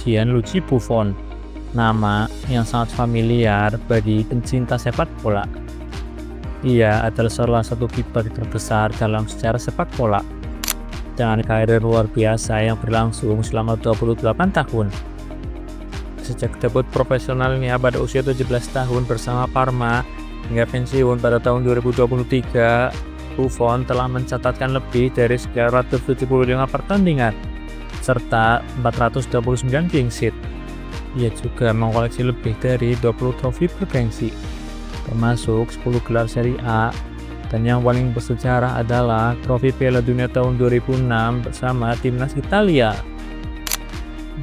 Gianluigi Buffon, nama yang sangat familiar bagi pencinta sepak bola. Ia adalah salah satu kiper terbesar dalam sejarah sepak bola, dengan karir luar biasa yang berlangsung selama 28 tahun. Sejak debut profesionalnya pada usia 17 tahun bersama Parma hingga pensiun pada tahun 2023, Buffon telah mencatatkan lebih dari 975 pertandingan serta 429 clean sheet. Ia juga mengoleksi lebih dari 20 trofi bergengsi, termasuk 10 gelar Serie A, dan yang paling bersejarah adalah trofi Piala Dunia tahun 2006 bersama timnas Italia.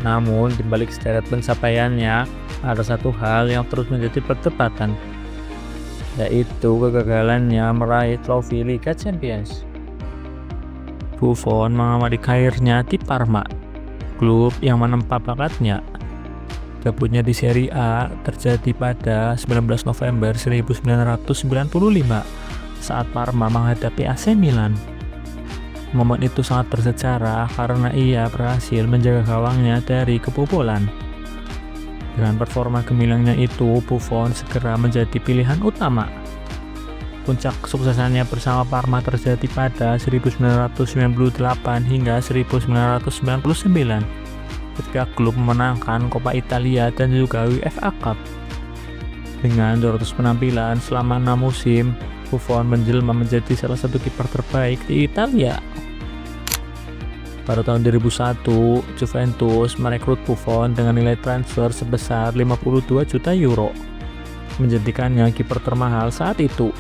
Namun, di balik sederet pencapaiannya, ada satu hal yang terus menjadi perdebatan, yaitu kegagalannya meraih trofi Liga Champions. Buffon mengamati karirnya di Parma, klub yang menempa bakatnya. Debutnya di Serie A terjadi pada 19 November 1995 saat Parma menghadapi AC Milan. Momen itu sangat bersejarah karena ia berhasil menjaga gawangnya dari kebobolan. Dengan performa gemilangnya itu, Buffon segera menjadi pilihan utama. Puncak kesuksesannya bersama Parma terjadi pada 1998 hingga 1999 ketika klub memenangkan Coppa Italia dan juga UEFA Cup. Dengan 200 penampilan selama 6 musim, Buffon menjelma menjadi salah satu kiper terbaik di Italia. Pada tahun 2001, Juventus merekrut Buffon dengan nilai transfer sebesar 52 juta euro, menjadikannya kiper termahal saat itu.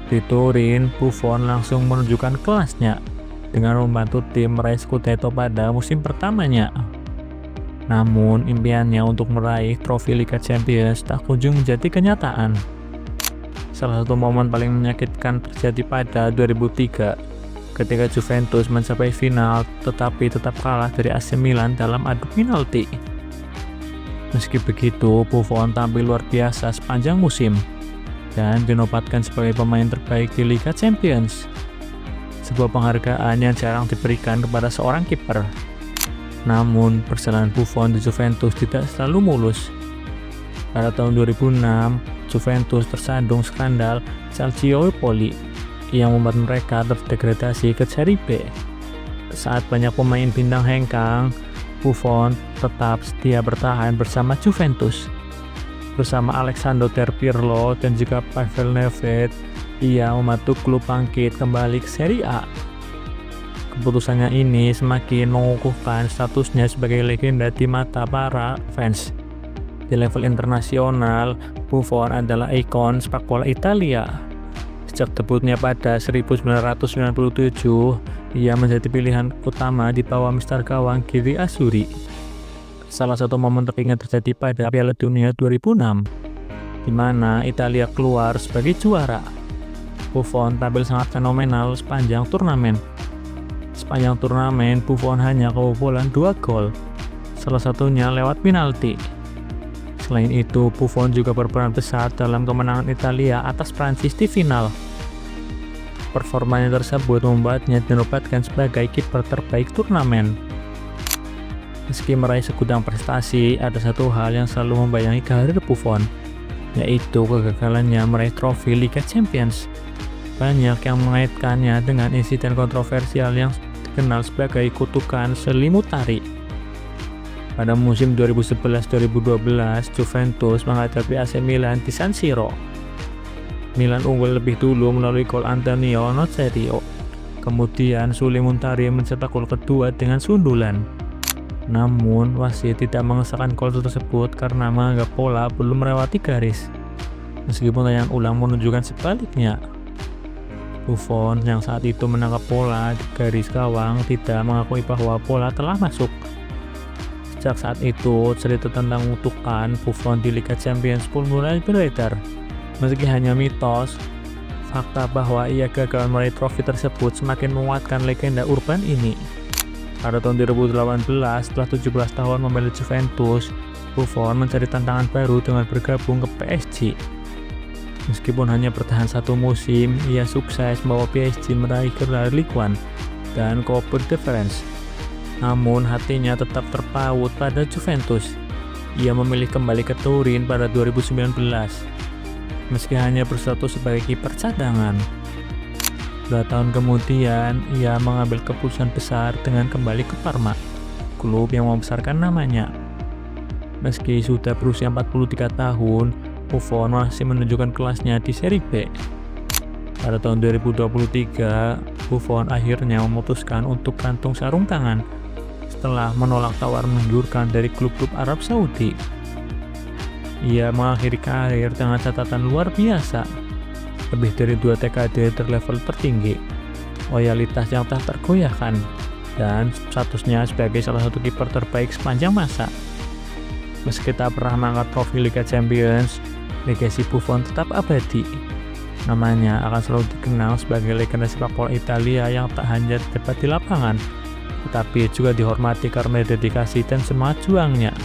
Di Turin, Buffon langsung menunjukkan kelasnya dengan membantu tim meraih Scudetto pada musim pertamanya. Namun, impiannya untuk meraih trofi Liga Champions tak kunjung menjadi kenyataan. Salah satu momen paling menyakitkan terjadi pada 2003 ketika Juventus mencapai final tetapi tetap kalah dari AC Milan dalam adu penalti. Meski begitu, Buffon tampil luar biasa sepanjang musim dan dinobatkan sebagai pemain terbaik di Liga Champions, sebuah penghargaan yang jarang diberikan kepada seorang kiper. Namun, perjalanan Buffon di Juventus tidak selalu mulus. Pada tahun 2006, Juventus tersandung skandal Calciopoli yang membuat mereka terdegradasi ke Serie B. Saat banyak pemain bintang hengkang, Buffon tetap setia bertahan bersama Juventus. Bersama Alessandro Del Piero dan juga Pavel Nedved, ia membantu klub bangkit kembali ke Serie A. Keputusannya ini semakin mengukuhkan statusnya sebagai legenda di mata para fans. Di level internasional, Buffon adalah ikon sepak bola Italia. Sejak debutnya pada 1997, ia menjadi pilihan utama di bawah mister gawang Giri Azzurri. Salah satu momen teringat terjadi pada Piala Dunia 2006, di mana Italia keluar sebagai juara. Buffon tampil sangat fenomenal sepanjang turnamen. Sepanjang turnamen, Buffon hanya kebobolan 2 gol, salah satunya lewat penalti. Selain itu, Buffon juga berperan besar dalam kemenangan Italia atas Prancis di final. Performanya tersebut membuatnya dinobatkan sebagai kiper terbaik turnamen. Meski meraih segudang prestasi, ada satu hal yang selalu membayangi karir Buffon, yaitu kegagalannya meraih trofi Liga Champions. Banyak yang mengaitkannya dengan insiden kontroversial yang dikenal sebagai kutukan selimut tari. Pada musim 2011-2012, Juventus menghadapi AC Milan di San Siro. Milan unggul lebih dulu melalui gol Antonio Nocerio. Kemudian Suli Muntari mencetak gol kedua dengan sundulan. Namun, wasit tidak mengesahkan gol tersebut karena menganggap bola belum melewati garis. Meskipun tayangan ulang menunjukkan sebaliknya. Buffon yang saat itu menangkap bola di garis gawang tidak mengakui bahwa bola telah masuk. Sejak saat itu, cerita tentang kutukan Buffon di Liga Champions pun mulai beredar. Meski hanya mitos, fakta bahwa ia gagal meraih trofi tersebut semakin menguatkan legenda urban ini. Pada tahun 2018, setelah 17 tahun membela Juventus, Buffon mencari tantangan baru dengan bergabung ke PSG. Meskipun hanya bertahan 1 musim, ia sukses membawa PSG meraih gelar Ligue 1 dan Coupe de France. Namun hatinya tetap terpaut pada Juventus. Ia memilih kembali ke Turin pada 2019, meski hanya berstatus sebagai kiper cadangan. 2 tahun kemudian, ia mengambil keputusan besar dengan kembali ke Parma, klub yang membesarkan namanya. Meski sudah berusia 43 tahun, Buffon masih menunjukkan kelasnya di Serie B. Pada tahun 2023, Buffon akhirnya memutuskan untuk gantung sarung tangan setelah menolak tawaran menggiurkan dari klub-klub Arab Saudi. Ia mengakhiri karir dengan catatan luar biasa, lebih dari 2 dekade terlevel tertinggi, loyalitas yang tak tergoyahkan, dan statusnya sebagai salah satu kiper terbaik sepanjang masa. Meski tak pernah mengangkat trofi Liga Champions, legasi Buffon tetap abadi. Namanya akan selalu dikenal sebagai legenda sepak bola Italia yang tak hanya terdapat di lapangan, tetapi juga dihormati karena dedikasi dan semangat juangnya.